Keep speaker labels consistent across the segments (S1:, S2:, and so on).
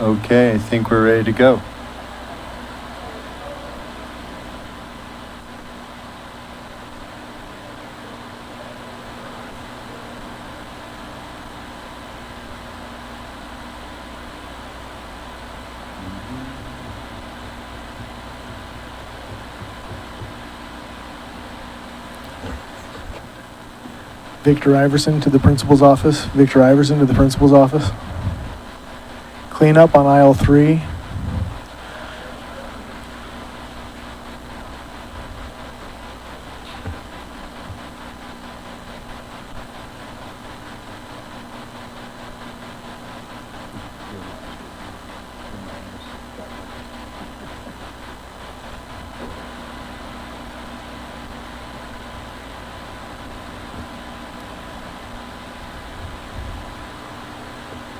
S1: Okay, I think we're ready to go.
S2: Victor Iverson to the principal's office. Victor Iverson to the principal's office. Clean up on aisle 3.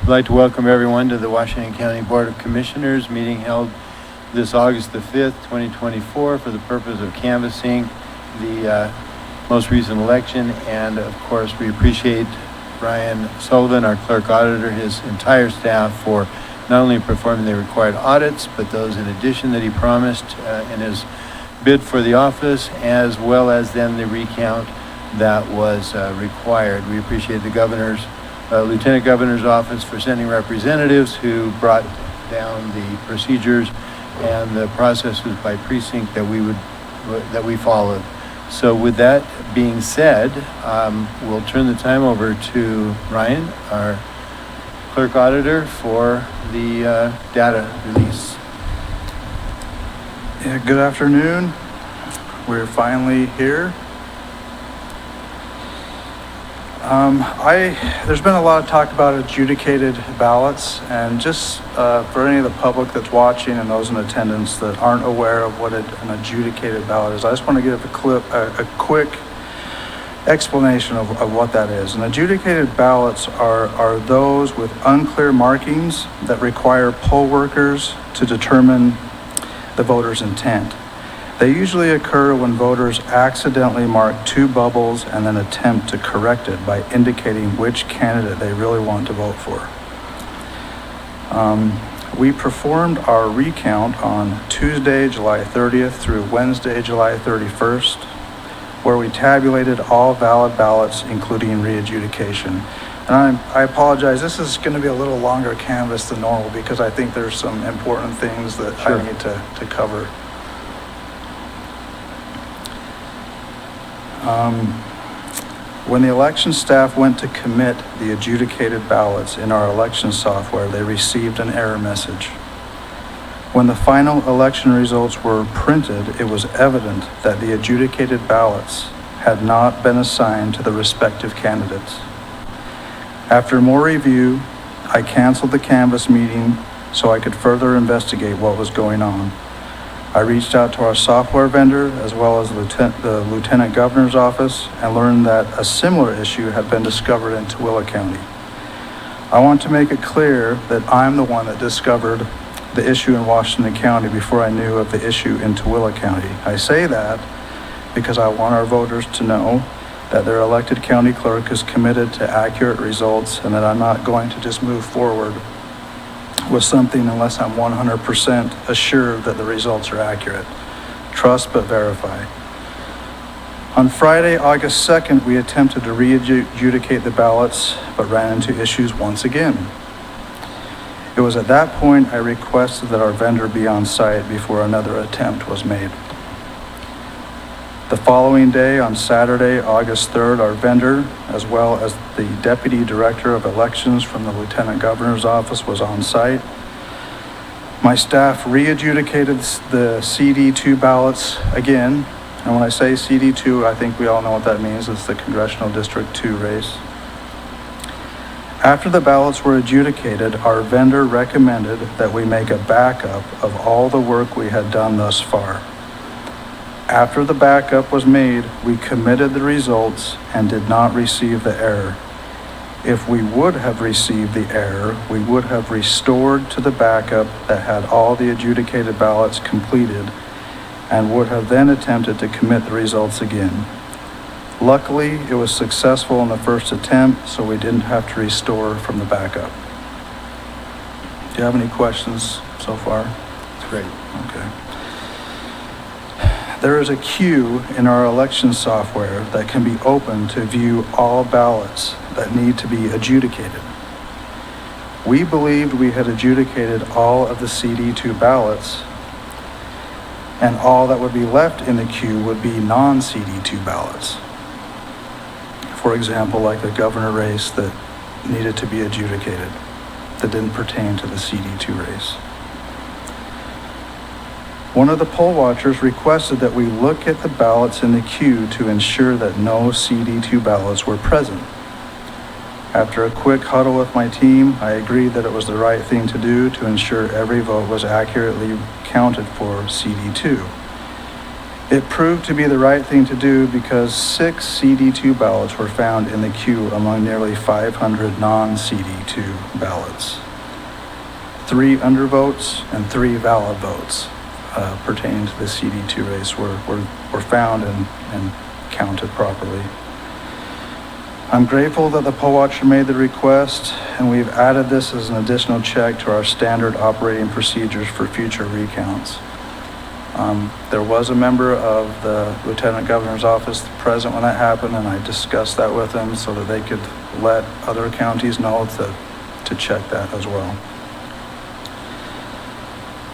S1: I'd like to welcome everyone to the Washington County Board of Commissioners meeting held this August the 5th, 2024 for the purpose of canvassing the most recent election. And of course, we appreciate Brian Sullivan, our clerk auditor, his entire staff for not only performing the required audits, but those in addition that he promised in his bid for the office, as well as then the recount that was required. We appreciate the Lieutenant Governor's office for sending representatives who brought down the procedures and the processes by precinct that we followed. So with that being said, we'll turn the time over to Ryan, our clerk auditor, for the data release.
S3: Yeah, good afternoon. We're finally here. There's been a lot of talk about adjudicated ballots, and just for any of the public that's watching and those in attendance that aren't aware of what an adjudicated ballot is, I just want to give a quick explanation of what that is. And adjudicated ballots are those with unclear markings that require poll workers to determine the voter's intent. They usually occur when voters accidentally mark 2 bubbles and then attempt to correct it by indicating which candidate they really want to vote for. We performed our recount on Tuesday, July 30th through Wednesday, July 31st, where we tabulated all valid ballots, including re-adjudication. And I apologize, this is going to be a little longer canvas than normal because I think there's some important things that I need to cover. When the election staff went to commit the adjudicated ballots in our election software, they received an error message. When the final election results were printed, it was evident that the adjudicated ballots had not been assigned to the respective candidates. After more review, I canceled the canvass meeting so I could further investigate what was going on. I reached out to our software vendor as well as the Lieutenant Governor's office and learned that a similar issue had been discovered in Tooele County. I want to make it clear that I'm the one that discovered the issue in Washington County before I knew of the issue in Tooele County. I say that because I want our voters to know that their elected county clerk is committed to accurate results and that I'm not going to just move forward with something unless I'm 100% assured that the results are accurate. Trust but verify. On Friday, August 2nd, we attempted to re-adjudicate the ballots, but ran into issues once again. It was at that point I requested that our vendor be on site before another attempt was made. The following day, on Saturday, August 3rd, our vendor, as well as the Deputy Director of Elections from the Lieutenant Governor's office, was on site. My staff re-adjudicated the CD2 ballots again, and when I say CD2, I think we all know what that means. It's the Congressional District 2 race. After the ballots were adjudicated, our vendor recommended that we make a backup of all the work we had done thus far. After the backup was made, we committed the results and did not receive the error. If we would have received the error, we would have restored to the backup that had all the adjudicated ballots completed and would have then attempted to commit the results again. Luckily, it was successful in the first attempt, so we didn't have to restore from the backup. you have any questions so far?
S1: It's great.
S3: Okay. There is a queue in our election software that can be opened to view all ballots that need to be adjudicated. We believed we had adjudicated all of the CD2 ballots, and all that would be left in the queue would be non-CD2 ballots. For example, like the governor race that needed to be adjudicated, that didn't pertain to the CD2 race. One of the poll watchers requested that we look at the ballots in the queue to ensure that no CD2 ballots were present. After a quick huddle with my team, I agreed that it was the right thing to do to ensure every vote was accurately counted for CD2. It proved to be the right thing to do because 6 CD2 ballots were found in the queue among nearly 500 non-CD2 ballots. 3 undervotes and 3 valid votes pertaining to the CD2 race were found and counted properly. I'm grateful that the poll watcher made the request, and we've added this as an additional check to our standard operating procedures for future recounts. There was a member of the Lieutenant Governor's office present when that happened, and I discussed that with them so that they could let other counties know to check that as well.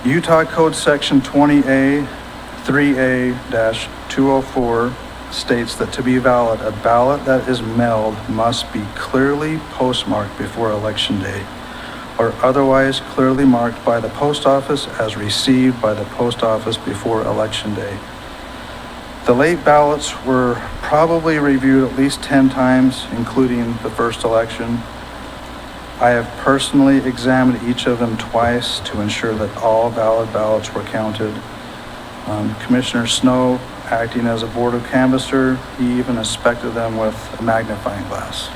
S3: Utah Code Section 20A 3A-204 states that to be valid, a ballot that is mailed must be clearly postmarked before Election Day, or otherwise clearly marked by the post office as received by the post office before Election Day. The late ballots were probably reviewed at least 10 times, including the first election. I have personally examined each of them twice to ensure that all valid ballots were counted. Commissioner Snow, acting as a board of canvasser, he even inspected them with a magnifying glass.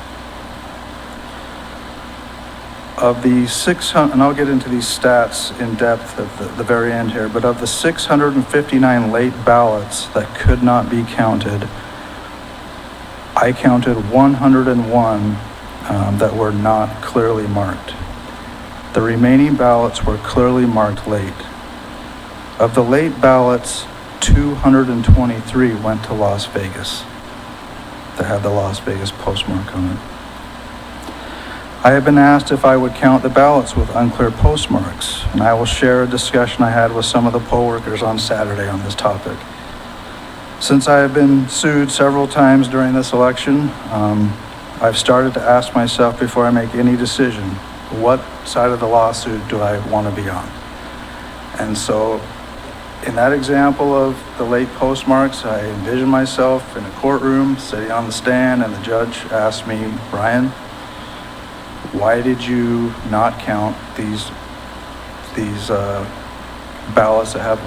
S3: Of the 600, and I'll get into these stats in depth at the very end here, but of the 659 late ballots that could not be counted, I counted 101 that were not clearly marked. The remaining ballots were clearly marked late. Of the late ballots, 223 went to Las Vegas that had the Las Vegas postmark on it. I have been asked if I would count the ballots with unclear postmarks, and I will share a discussion I had with some of the poll workers on Saturday on this topic. Since I have been sued several times during this election, I've started to ask myself before I make any decision, what side of the lawsuit do I want to be on? And so in that example of the late postmarks, I envision myself in a courtroom sitting on the stand, and the judge asked me, Brian, why did you not count these ballots that have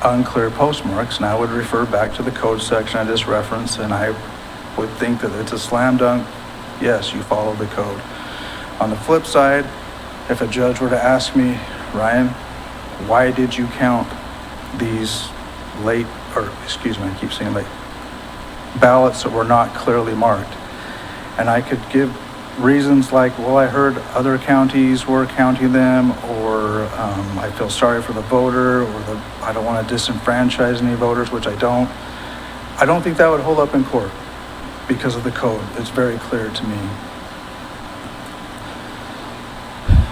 S3: unclear postmarks? And I would refer back to the code section I just referenced, and I would think that it's a slam dunk, yes, you followed the code. On the flip side, if a judge were to ask me, Ryan, why did you count these ballots that were not clearly marked? And I could give reasons like, well, I heard other counties were counting them, or I feel sorry for the voter, or I don't want to disenfranchise any voters, which I don't. I don't think that would hold up in court because of the code. It's very clear to me.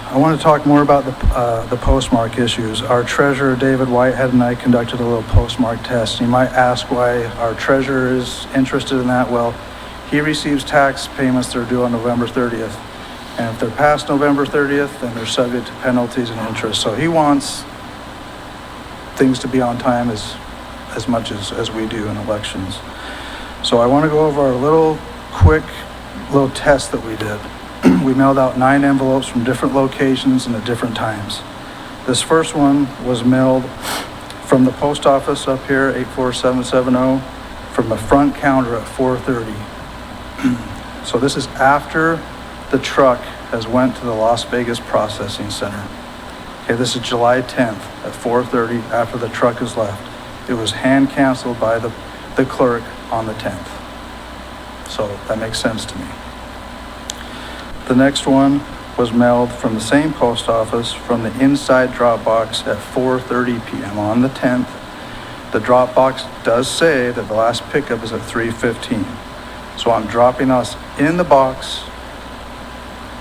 S3: I want to talk more about the postmark issues. Our treasurer, David Whitehead, and I conducted a little postmark test. You might ask why our treasurer is interested in that. Well, he receives tax payments that are due on November 30th. And if they're past November 30th, then they're subject to penalties and interest. So he wants things to be on time as much as we do in elections. So I want to go over a quick test that we did. We mailed out 9 envelopes from different locations and at different times. This first one was mailed from the post office up here, 84770, from the front counter at 4:30. So this is after the truck has went to the Las Vegas processing center. Okay, this is July 10th at 4:30 after the truck has left. It was hand canceled by the clerk on the 10th. So that makes sense to me. The next one was mailed from the same post office from the inside drop box at 4:30 p.m. on the 10th. The drop box does say that the last pickup is at 3:15. So I'm dropping us in the box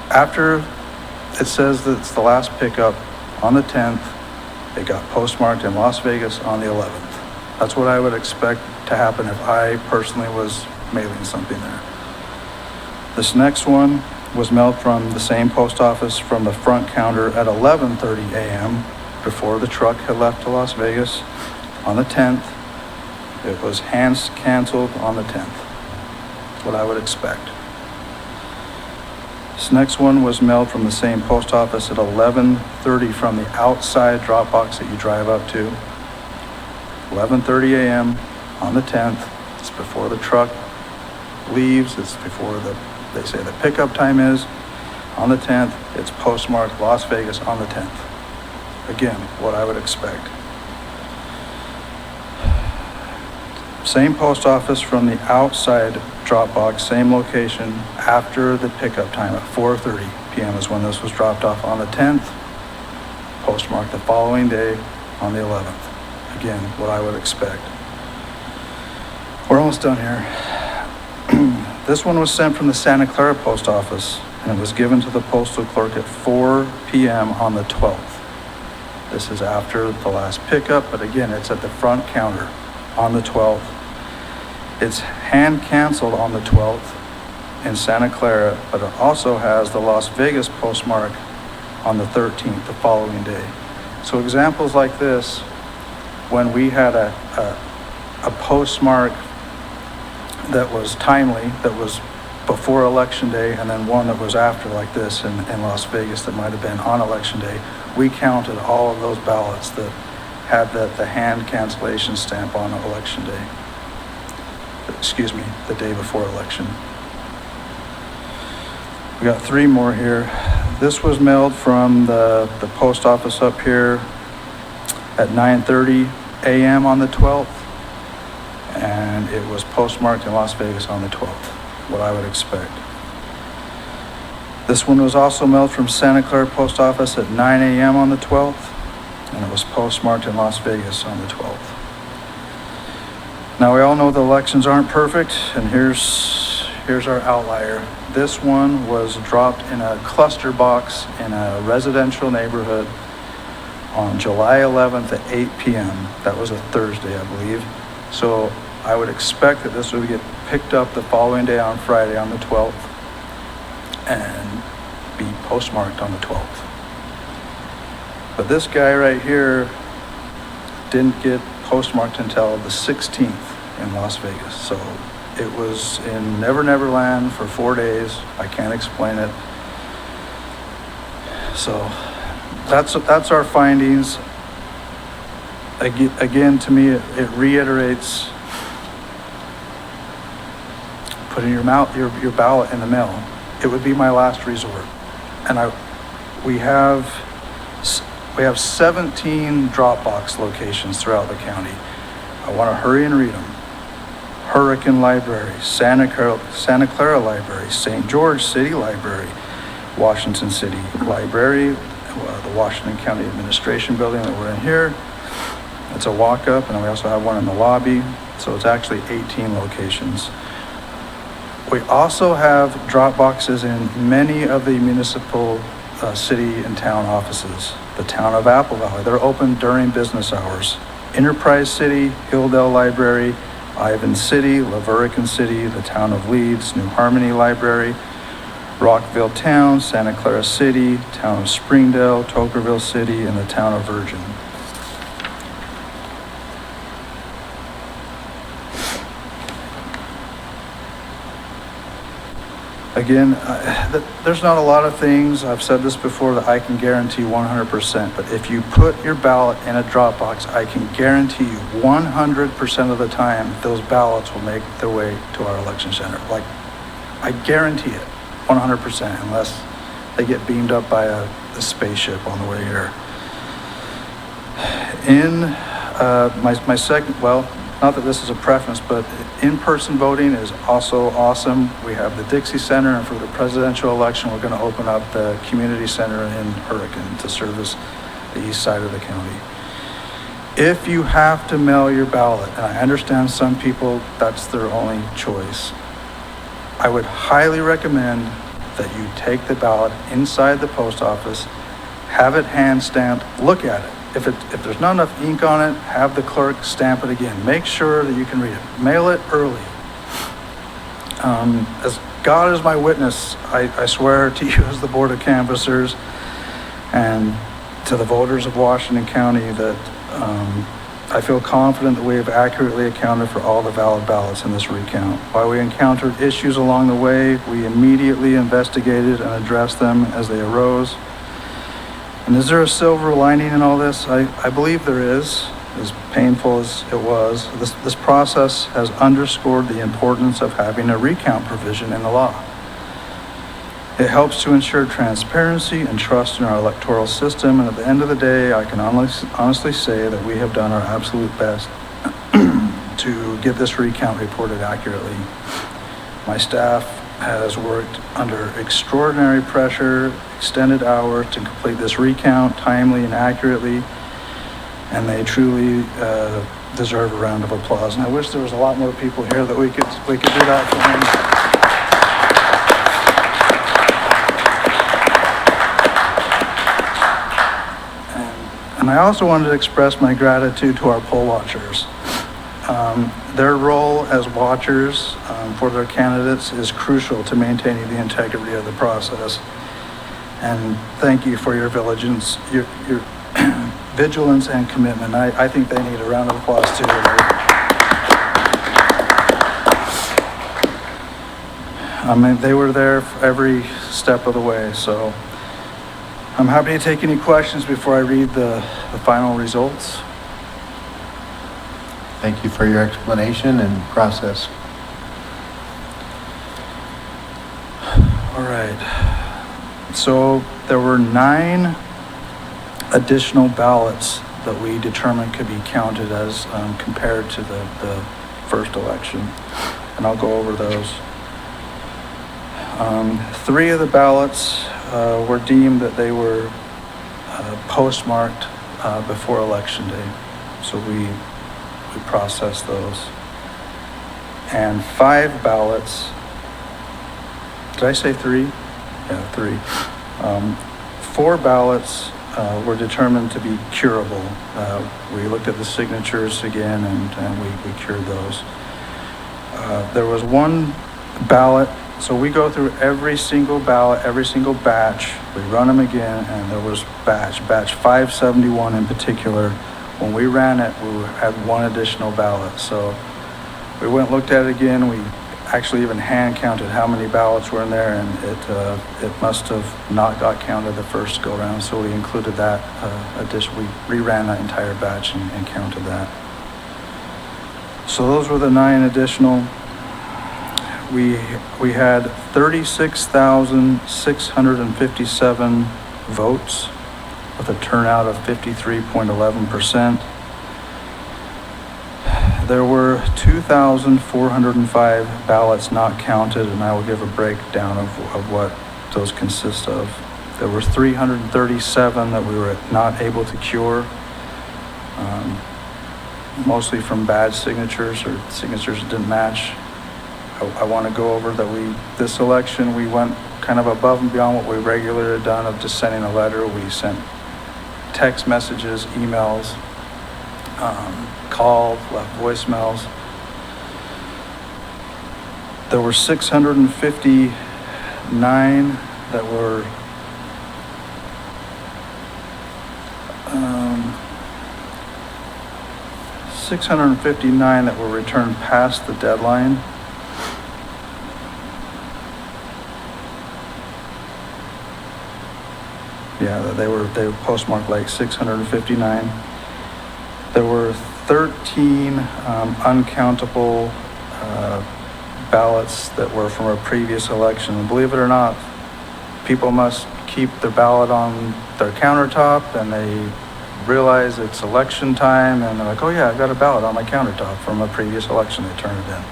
S3: after it says that it's the last pickup on the 10th. It got postmarked in Las Vegas on the 11th. That's what I would expect to happen if I personally was mailing something there. This next one was mailed from the same post office from the front counter at 11:30 a.m. before the truck had left to Las Vegas on the 10th. It was hand canceled on the 10th. That's what I would expect. This next one was mailed from the same post office at 11:30 from the outside drop box that you drive up to. 11:30 a.m. on the 10th. It's before the truck leaves. It's before they say the pickup time is on the 10th. It's postmarked Las Vegas on the 10th. Again, what I would expect. Same post office from the outside drop box, same location after the pickup time at 4:30 p.m. is when this was dropped off on the 10th. Postmarked the following day on the 11th. Again, what I would expect. We're almost done here. This one was sent from the Santa Clara post office, and it was given to the postal clerk at 4 p.m. on the 12th. This is after the last pickup, but again, it's at the front counter on the 12th. It's hand canceled on the 12th in Santa Clara, but it also has the Las Vegas postmark on the 13th, the following day. So examples like this, when we had a postmark that was timely, that was before Election Day, and then one that was after, like this in Las Vegas that might have been on Election Day, we counted all of those ballots that had the hand cancellation stamp on Election Day. Excuse me, the day before election. We got 3 more here. This was mailed from the post office up here at 9:30 a.m. on the 12th, and it was postmarked in Las Vegas on the 12th, what I would expect. This one was also mailed from Santa Clara post office at 9 a.m. on the 12th, and it was postmarked in Las Vegas on the 12th. Now, we all know the elections aren't perfect, and here's our outlier. This one was dropped in a cluster box in a residential neighborhood on July 11th at 8 p.m. That was a Thursday, I believe. So I would expect that this would get picked up the following day on Friday on the 12th and be postmarked on the 12th. But this guy right here didn't get postmarked until the 16th in Las Vegas. So it was in Never Never Land for 4 days. I can't explain it. So that's our findings. Again, to me, it reiterates putting your ballot in the mail. It would be my last resort. And we have 17 Dropbox locations throughout the county. I want to hurry and read them. Hurricane Library, Santa Clara Library, St. George City Library, Washington City Library, the Washington County Administration Building that we're in here. It's a walk-up, and we also have one in the lobby. So it's actually 18 locations. We also have drop boxes in many of the municipal city and town offices. The town of Apple Valley, they're open during business hours. Enterprise City, Hilldale Library, Ivan City, Laverican City, the town of Leeds, New Harmony Library, Rockville Town, Santa Clara City, town of Springdale, Tokerville City, and the town of Virgin. Again, there's not a lot of things, I've said this before, that I can guarantee 100%, but if you put your ballot in a drop box, I can guarantee you 100% of the time those ballots will make their way to our election center. Like, I guarantee it, 100%, unless they get beamed up by a spaceship on the way here. In my second, well, not that this is a preference, but in-person voting is also awesome. We have the Dixie Center, and for the presidential election, we're going to open up the community center in Hurricane to service the east side of the county. If you have to mail your ballot, and I understand some people, that's their only choice, I would highly recommend that you take the ballot inside the post office, have it hand stamped, look at it. If there's not enough ink on it, have the clerk stamp it again. Make sure that you can read it. Mail it early. As God is my witness, I swear to you as the Board of Canvassers and to the voters of Washington County that I feel confident that we have accurately accounted for all the valid ballots in this recount. While we encountered issues along the way, we immediately investigated and addressed them as they arose. And is there a silver lining in all this? I believe there is, as painful as it was. This process has underscored the importance of having a recount provision in the law. It helps to ensure transparency and trust in our electoral system, and at the end of the day, I can honestly say that we have done our absolute best to get this recount reported accurately. My staff has worked under extraordinary pressure, extended hours to complete this recount timely and accurately, and they truly deserve a round of applause. And I wish there was a lot more people here that we could do that for them. And I also wanted to express my gratitude to our poll watchers. Their role as watchers for their candidates is crucial to maintaining the integrity of the process. And thank you for your vigilance, your vigilance and commitment. I think they need a round of applause too. I mean, they were there for every step of the way, so I'm happy to take any questions before I read the final results.
S1: Thank you for your explanation and process.
S3: All right. So there were 9 additional ballots that we determined could be counted as compared to the first election. And I'll go over those. 3 of the ballots were deemed that they were postmarked before Election Day. So we processed those. And 5 ballots, did I say 3? Yeah, 3. 4 ballots were determined to be curable. We looked at the signatures again and we cured those. There was 1 ballot. So we go through every single ballot, every single batch, we run them again, and there was batch 571 in particular. When we ran it, we had 1 additional ballot. So we went and looked at it again. We actually even hand counted how many ballots were in there, and it must have not got counted the first go around. So we included that addition. We reran that entire batch and counted that. So those were the 9 additional. We had 36,657 votes with a turnout of 53.11%. There were 2,405 ballots not counted, and I will give a breakdown of what those consist of. There were 337 that we were not able to cure, mostly from bad signatures or signatures that didn't match. I want to go over that this election, we went kind of above and beyond what we regularly had done of just sending a letter. We sent text messages, emails, called, left voicemails. There were 659 that were 659 that were returned past the deadline. Yeah, they were postmarked like 659. There were 13 uncountable ballots that were from a previous election. And believe it or not, people must keep their ballot on their countertop, and they realize it's election time and they're like, oh yeah, I've got a ballot on my countertop from a previous election, they turn it in.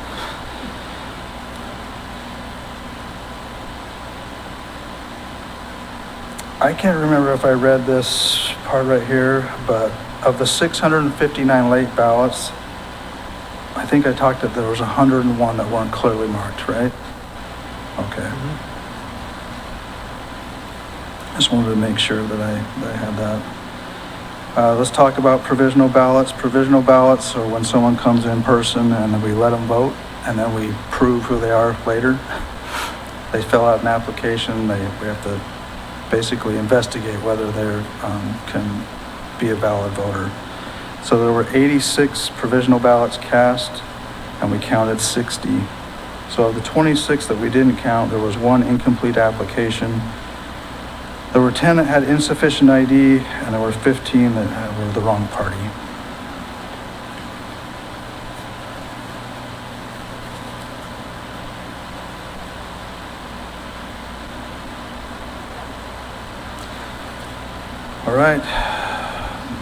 S3: I can't remember if I read this part right here, but of the 659 late ballots, I think I talked that there was 101 that weren't clearly marked, right? Okay. Just wanted to make sure that I had that. Let's talk about provisional ballots. Provisional ballots are when someone comes in person and then we let them vote and then we prove who they are later. They fill out an application. We have to basically investigate whether they can be a valid voter. So there were 86 provisional ballots cast and we counted 60. So of the 26 that we didn't count, there was one incomplete application. There were 10 that had insufficient ID, and there were 15 that were the wrong party. All right,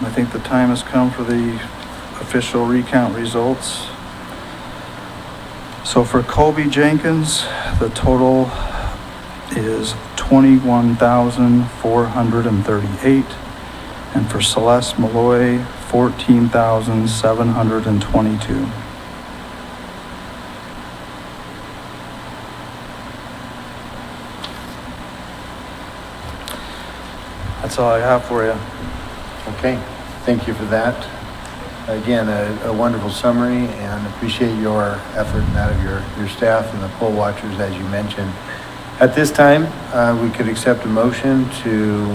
S3: I think the time has come for the official recount results. So for Colby Jenkins, the total is 21,438, and for Celeste Malloy, 14,722. That's all I have for you.
S1: Okay, thank you for that. Again, a wonderful summary, and appreciate your effort and that of your staff and the poll watchers, as you mentioned. At this time, we could accept a motion to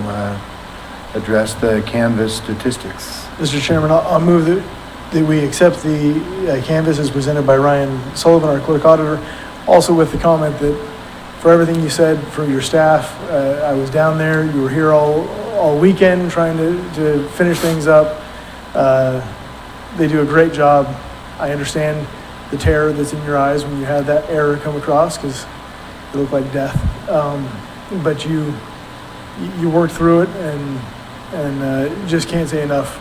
S1: address the canvas statistics.
S2: Mr. Chairman, I'll move that we accept the canvas as presented by Ryan Sullivan, our clerk auditor, also with the comment that for everything you said for your staff, I was down there, you were here all weekend trying to finish things up. They do a great job. I understand the terror that's in your eyes when you had that error come across, because it looked like death. But you worked through it, and just can't say enough.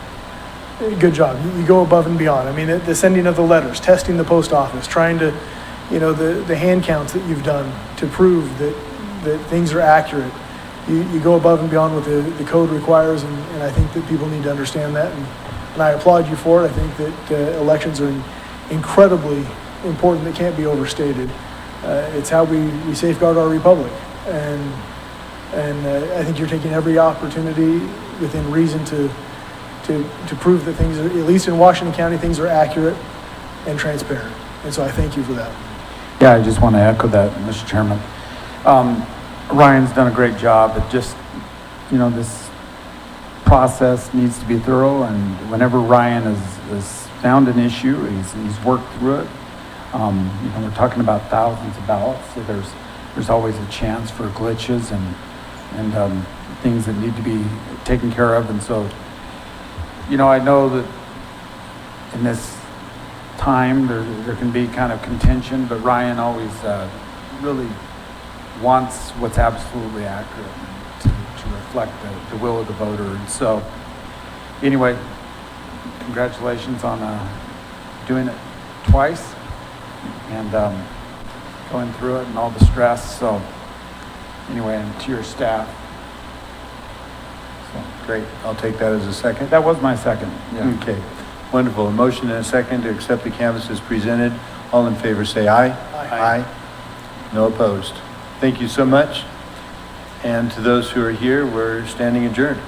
S2: Good job. You go above and beyond. I mean, the sending of the letters, testing the post office, trying to, the hand counts that you've done to prove that things are accurate. You go above and beyond what the code requires, and I think that people need to understand that. And I applaud you for it. I think that elections are incredibly important. That can't be overstated. It's how we safeguard our republic, and I think you're taking every opportunity within reason to prove that things are, at least in Washington County, things are accurate and transparent. And so I thank you for that.
S4: Yeah, I just want to echo that, Mr. Chairman. Ryan's done a great job. It just, this process needs to be thorough, and whenever Ryan has found an issue, he's worked through it. We're talking about thousands of ballots, so there's always a chance for glitches and things that need to be taken care of. And so, I know that in this time there can be kind of contention, but Ryan always really wants what's absolutely accurate to reflect the will of the voter. And so, anyway, congratulations on doing it twice and going through it and all the stress. So anyway, and to your staff.
S1: So, great. I'll take that as a second.
S4: That was my second. Yeah.
S1: Okay. Wonderful. A motion and a second to accept the canvas as presented. All in favor say aye.
S2: Aye.
S1: No opposed. Thank you so much. And to those who are here, we're standing adjourned.